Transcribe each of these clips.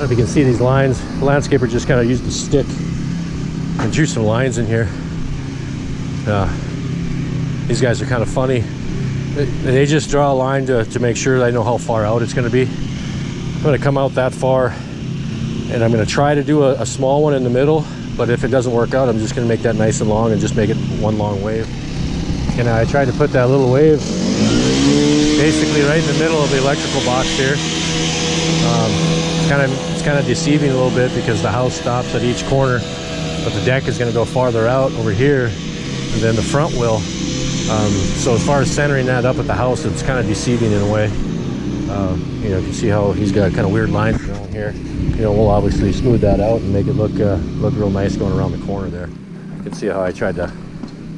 if you can see these lines, the landscaper just kind of used the stick and drew some lines in here. These guys are kind of funny. They just draw a line to make sure I know how far out it's going to be. I'm going to come out that far, and I'm going to try to do a small one in the middle, but if it doesn't work out, I'm just going to make that nice and long and just make it one long wave. And I tried to put that little wave basically right in the middle of the electrical box here. It's kind of deceiving a little bit because the house stops at each corner, but the deck is going to go farther out over here, and then the front will. So as far as centering that up at the house, it's kind of deceiving in a way. You know, you can see how he's got kind of weird lines going here. You know, we'll obviously smooth that out and make it look real nice going around the corner there. You can see how I tried to,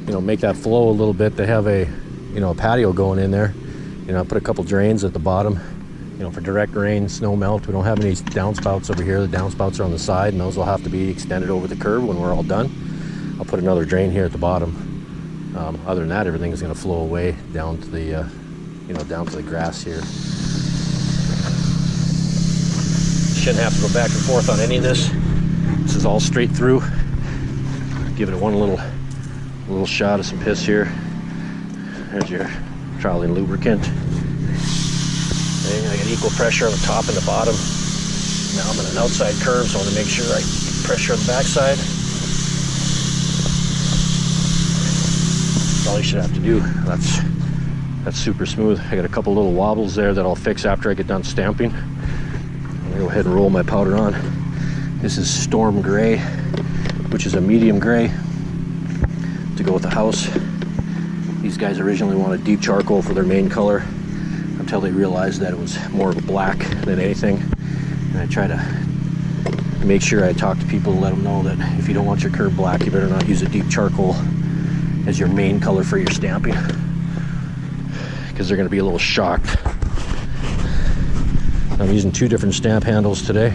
you know, make that flow a little bit. They have a, you know, a patio going in there. You know, I put a couple drains at the bottom, you know, for direct rain, snow melt. We don't have any downspouts over here. The downspouts are on the side, and those will have to be extended over the curb when we're all done. I'll put another drain here at the bottom. Other than that, everything is going to flow away down to the, you know, down to the grass here. Shouldn't have to go back and forth on any of this. This is all straight through. Give it one little shot of some piss here. There's your trolley lubricant. I got equal pressure on the top and the bottom. Now I'm on an outside curve, so I want to make sure I keep pressure on the backside. That's all you should have to do. That's super smooth. I got a couple little wobbles there that I'll fix after I get done stamping. I'm gonna go ahead and roll my powder on. This is Storm Gray, which is a medium gray to go with the house. These guys originally wanted deep charcoal for their main color until they realized that it was more of a black than anything. And I try to make sure I talk to people to let them know that if you don't want your curb black, you better not use a deep charcoal as your main color for your stamping, because they're going to be a little shocked. I'm using two different stamp handles today.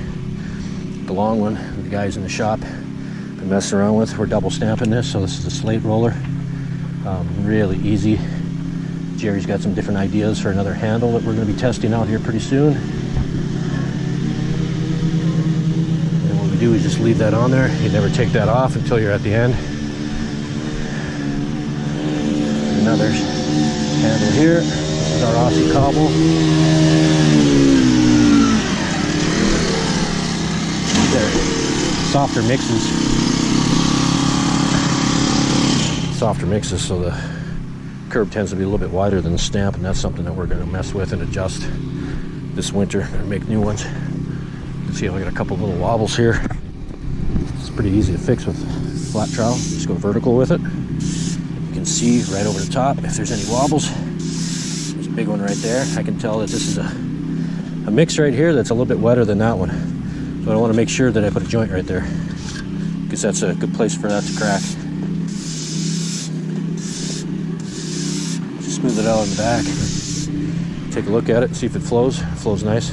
The long one, the guys in the shop been messing around with. We're double stamping this, so this is a slate roller. Really easy. Jerry's got some different ideas for another handle that we're going to be testing out here pretty soon. And what we do is just leave that on there. You never take that off until you're at the end. Another handle here. This is our Aussie cobble. There, softer mixes, so the curb tends to be a little bit wider than the stamp, and that's something that we're going to mess with and adjust this winter and make new ones. You can see how I got a couple little wobbles here. It's pretty easy to fix with flat trowel. Just go vertical with it. You can see right over the top if there's any wobbles. There's a big one right there. I can tell that this is a mix right here that's a little bit wetter than that one. So I want to make sure that I put a joint right there, because that's a good place for that to crack. Just smooth it out on the back. Take a look at it, see if it flows. It flows nice.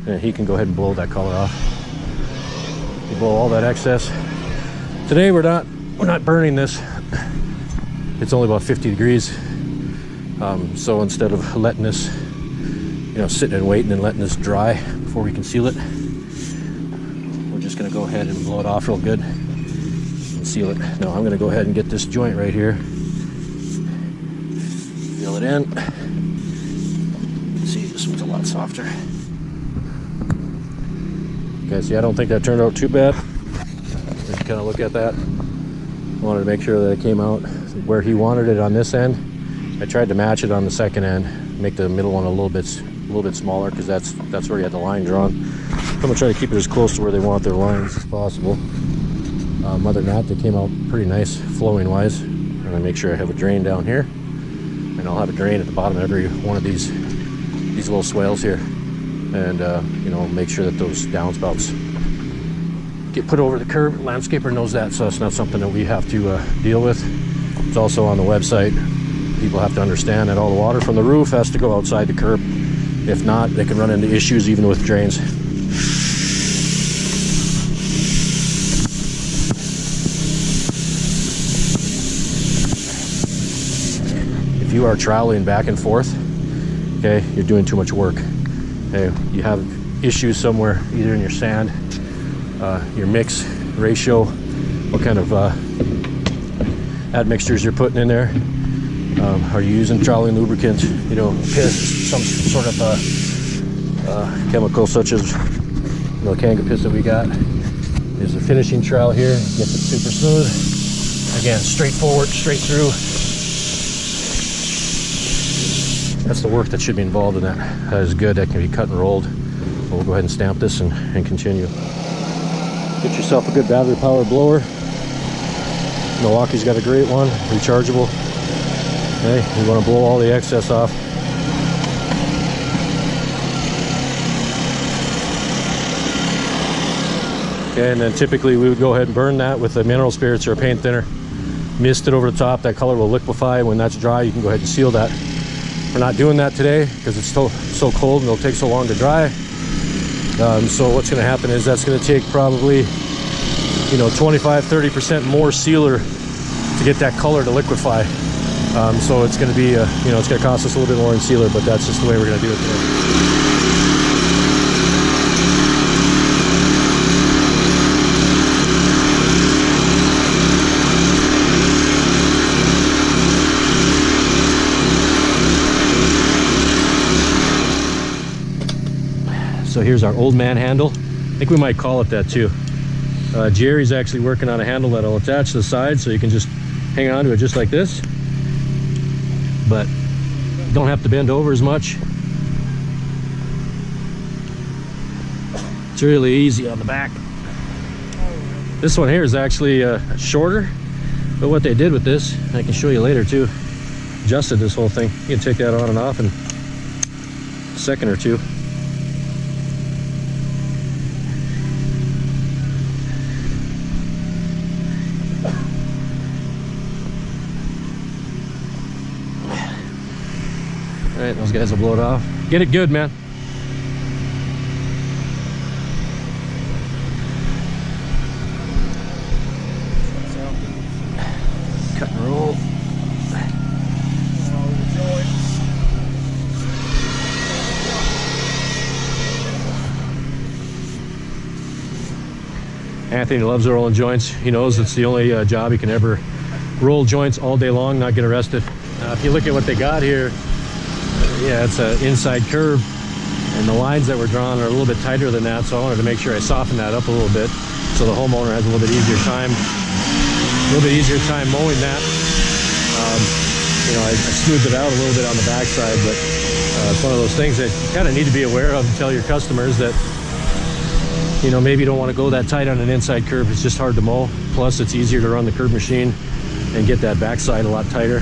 And he can go ahead and blow that color off. You blow all that excess. Today we're not burning this. It's only about 50 degrees. So instead of letting this, sitting and waiting and letting this dry before we can seal it, we're just gonna go ahead and blow it off real good and seal it. Now I'm gonna go ahead and get this joint right here, fill it in. You can see this one's a lot softer. Okay, see, I don't think that turned out too bad. Just kind of look at that. I wanted to make sure that it came out where he wanted it on this end. I tried to match it on the second end, make the middle one a little bit smaller, because that's where you had the line drawn. I'm gonna try to keep it as close to where they want their lines as possible. Other than that, they came out pretty nice flowing wise. I'm gonna make sure I have a drain down here, and I'll have a drain at the bottom of every one of these little swales here, and make sure that those downspouts get put over the curb. Landscaper knows that, so it's not something that we have to deal with. It's also on the website. People have to understand that all the water from the roof has to go outside the curb. If not, they can run into issues even with drains. If you are troweling back and forth, okay, you're doing too much work. Okay, you have issues somewhere, either in your sand, your mix ratio, what kind of admixtures you're putting in there. Are you using trolley lubricant, you know, piss, some sort of chemical such as, you know, Kanga piss that we got. There's a finishing trowel here, gets it super smooth. Again, straightforward, straight through. That's the work that should be involved in that. That is good, that can be cut and rolled. We'll go ahead and stamp this and continue. Get yourself a good battery powered blower. Milwaukee's got a great one, rechargeable. Okay, you want to blow all the excess off. Okay, and then typically we would go ahead and burn that with a mineral spirits or a paint thinner. Mist it over the top, that color will liquefy. When that's dry, you can go ahead and seal that. We're not doing that today because it's so cold and it'll take so long to dry. So what's going to happen is that's going to take probably, you know, 25-30% more sealer to get that color to liquefy. So it's going to be, you know, it's going to cost us a little bit more in sealer, but that's just the way we're going to do it today. So here's our old man handle. I think we might call it that too. Jerry's actually working on a handle that'll attach to the side so you can just hang on to it just like this. But don't have to bend over as much. It's really easy on the back. This one here is actually shorter, but what they did with this, I can show you later too, adjusted this whole thing. You can take that on and off in a second or two. All right, those guys will blow it off. Get it good, man. Cut and roll. Anthony loves rolling joints. He knows it's the only job he can ever roll joints all day long, not get arrested. If you look at what they got here, yeah, it's an inside curve, and the lines that were drawn are a little bit tighter than that, so I wanted to make sure I soften that up a little bit so the homeowner has a little bit easier time mowing that. You know, I smoothed it out a little bit on the backside, but it's one of those things that you kind of need to be aware of and tell your customers that, you know, maybe you don't want to go that tight on an inside curve. It's just hard to mow. Plus, it's easier to run the curve machine and get that backside a lot tighter.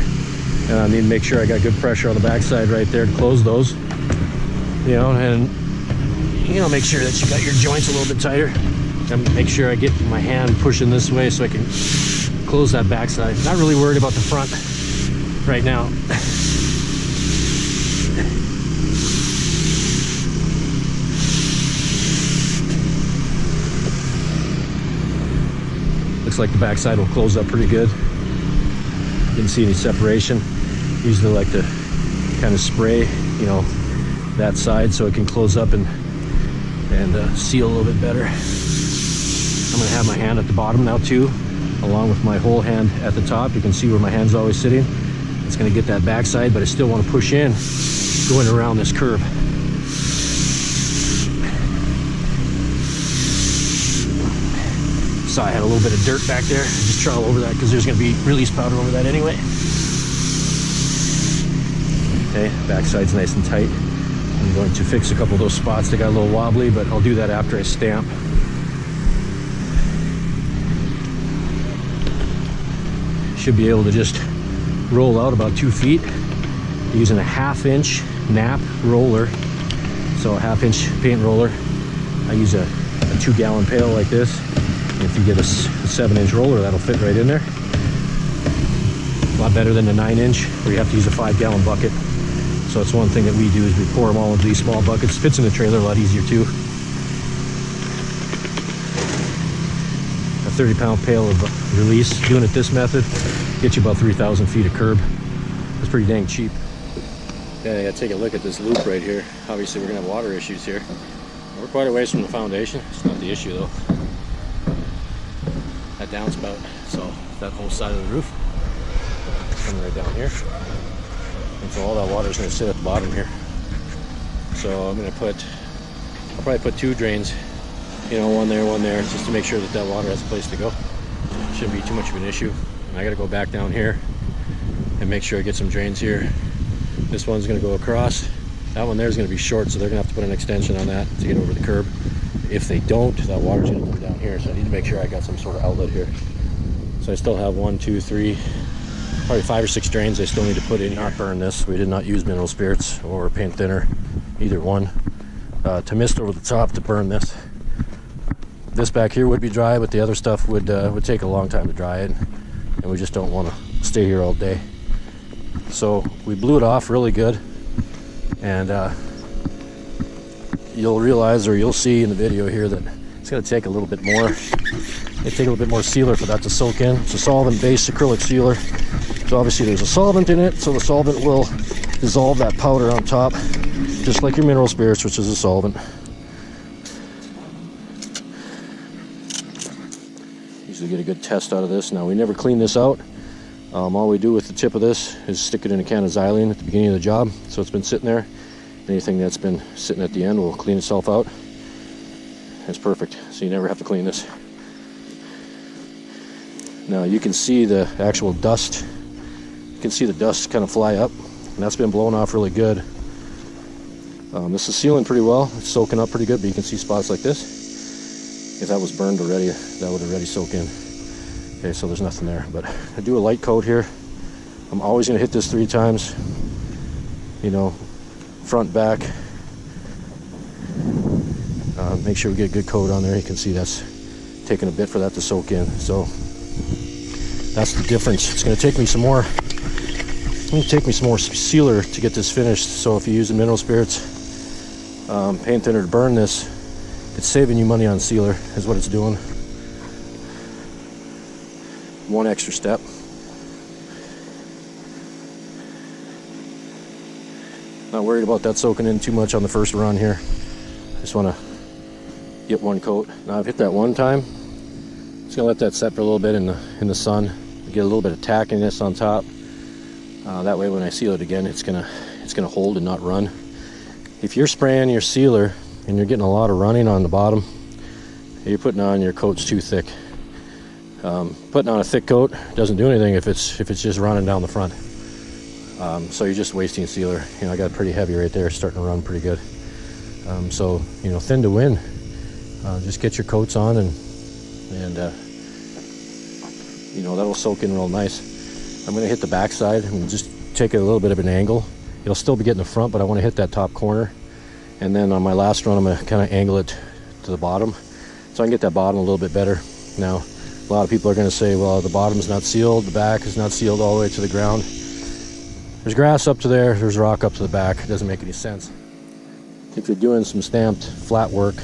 And I need to make sure I got good pressure on the backside right there to close those. You know, and you know, make sure that you got your joints a little bit tighter. And make sure I get my hand pushing this way so I can close that backside. Not really worried about the front right now. Looks like the backside will close up pretty good. Didn't see any separation. Usually like to kind of spray, you know, that side so it can close up and seal a little bit better. I'm gonna have my hand at the bottom now too, along with my whole hand at the top. You can see where my hand's always sitting. It's gonna get that backside, but I still want to push in going around this curve. So I had a little bit of dirt back there. Just trowel over that because there's gonna be release powder over that anyway. Okay, backside's nice and tight. I'm going to fix a couple of those spots that got a little wobbly, but I'll do that after I stamp. Should be able to just roll out about 2 feet using a 1/2 inch nap roller. So a 1/2 inch paint roller. I use a 2-gallon pail like this. And if you get a 7-inch roller, that'll fit right in there. A lot better than a 9-inch where you have to use a 5-gallon bucket. So it's one thing that we do is we pour them all into these small buckets. Fits in the trailer a lot easier too. A 30-pound pail of release. Doing it this method gets you about 3,000 feet of curb. It's pretty dang cheap. Yeah, I gotta take a look at this loop right here. Obviously we're gonna have water issues here. We're quite a ways from the foundation. It's not the issue though. That downspout, so that whole side of the roof coming right down here, and so all that water is going to sit at the bottom here. So I'll probably put 2 drains, you know, one there, just to make sure that that water has a place to go. Shouldn't be too much of an issue. And I got to go back down here and make sure I get some drains here. This one's going to go across. That one there is going to be short, so they're going to have to put an extension on that to get over the curb. If they don't, that water's going to come down here, so I need to make sure I got some sort of outlet here. So I still have 1, 2, 3, probably 5 or 6 drains I still need to put in. Not burn this. We did not use mineral spirits or paint thinner, either one, to mist over the top to burn this. This back here would be dry, but the other stuff would take a long time to dry it, and we just don't want to stay here all day. So we blew it off really good, and you'll realize, or you'll see in the video here, that it's going to take a little bit more. It take a little bit more sealer for that to soak in. It's a solvent-based acrylic sealer, so obviously there's a solvent in it, so the solvent will dissolve that powder on top, just like your mineral spirits, which is a solvent. Usually get a good test out of this. Now, we never clean this out. All we do with the tip of this is stick it in a can of xylene at the beginning of the job, so it's been sitting there. Anything that's been sitting at the end will clean itself out. It's perfect, so you never have to clean this. Now you can see the actual dust. You can see the dust kind of fly up, and that's been blown off really good. This is sealing pretty well. It's soaking up pretty good, but you can see spots like this. If that was burned already, that would already soak in. Okay, so there's nothing there, but I do a light coat here. I'm always going to hit this 3 times, you know, front, back. Make sure we get a good coat on there. You can see that's taking a bit for that to soak in, so that's the difference. It's going to take me some more. It's going to take me some more sealer to get this finished. So if you use the mineral spirits, paint thinner to burn this, it's saving you money on sealer, is what it's doing. One extra step. Not worried about that soaking in too much on the first run here. Just want to get one coat. Now I've hit that one time. Just gonna let that set for a little bit in the sun. Get a little bit of tackiness on top. That way when I seal it again, it's gonna hold and not run. If you're spraying your sealer and you're getting a lot of running on the bottom, you're putting on your coat's too thick. Putting on a thick coat doesn't do anything if it's just running down the front. So you're just wasting sealer. You know, I got pretty heavy right there, starting to run pretty good. So, you know, thin to win. Just get your coats on and you know, that'll soak in real nice. I'm going to hit the back side and just take it a little bit of an angle. It'll still be getting the front, but I want to hit that top corner. And then on my last run, I'm going to kind of angle it to the bottom, so I can get that bottom a little bit better. Now, a lot of people are going to say, well, the bottom's not sealed, the back is not sealed all the way to the ground. There's grass up to there, there's rock up to the back. It doesn't make any sense. If you're doing some stamped flat work,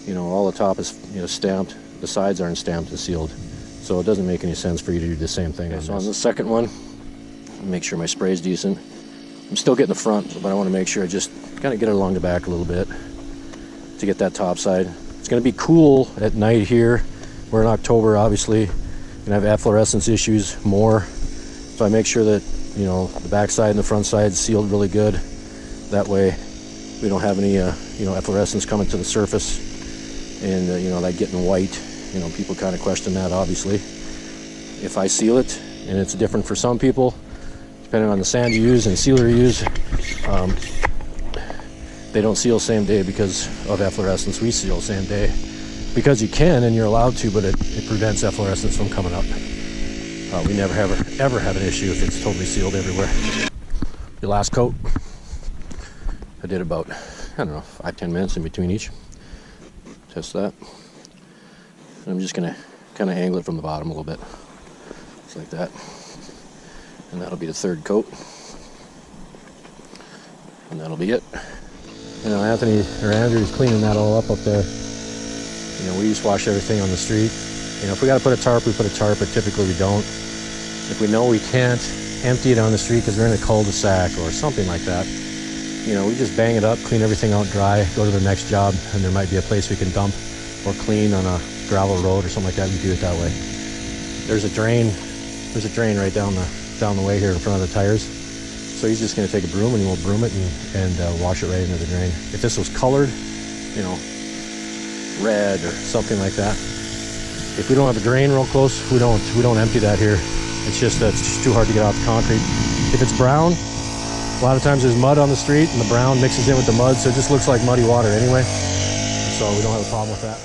you know, all the top is, you know, stamped, the sides aren't stamped and sealed. So it doesn't make any sense for you to do the same thing. Okay, so on the second one, make sure my spray is decent. I'm still getting the front, but I want to make sure I just kind of get it along the back a little bit to get that top side. It's going to be cool at night here. We're in October, obviously. Going to have efflorescence issues more. So I make sure that, you know, the back side and the front side is sealed really good. That way we don't have any, you know, efflorescence coming to the surface and, you know, that getting white. You know, people kind of question that, obviously. If I seal it, and it's different for some people, depending on the sand you use and sealer you use, they don't seal same day because of efflorescence. We seal same day because you can and you're allowed to, but it prevents efflorescence from coming up. We never ever have an issue if it's totally sealed everywhere. Your last coat, I did about, I don't know, 5-10 minutes in between each. Test that. And I'm just gonna kind of angle it from the bottom a little bit, just like that. And that'll be the third coat. And that'll be it. You know, Andrew's cleaning that all up there. You know, we just wash everything on the street. You know, if we got to put a tarp, we put a tarp, but typically we don't. If we know we can't empty it on the street because we're in a cul-de-sac or something like that, you know, we just bang it up, clean everything out dry, go to the next job, and there might be a place we can dump or clean on a gravel road or something like that. We do it that way. There's a drain right down the way here in front of the tires. So he's just going to take a broom and we'll broom it and wash it right into the drain. If this was colored, you know, red or something like that, if we don't have a drain real close, we don't empty that here. It's just too hard to get out the concrete. If it's brown, a lot of times there's mud on the street and the brown mixes in with the mud, so it just looks like muddy water anyway. So we don't have a problem with that.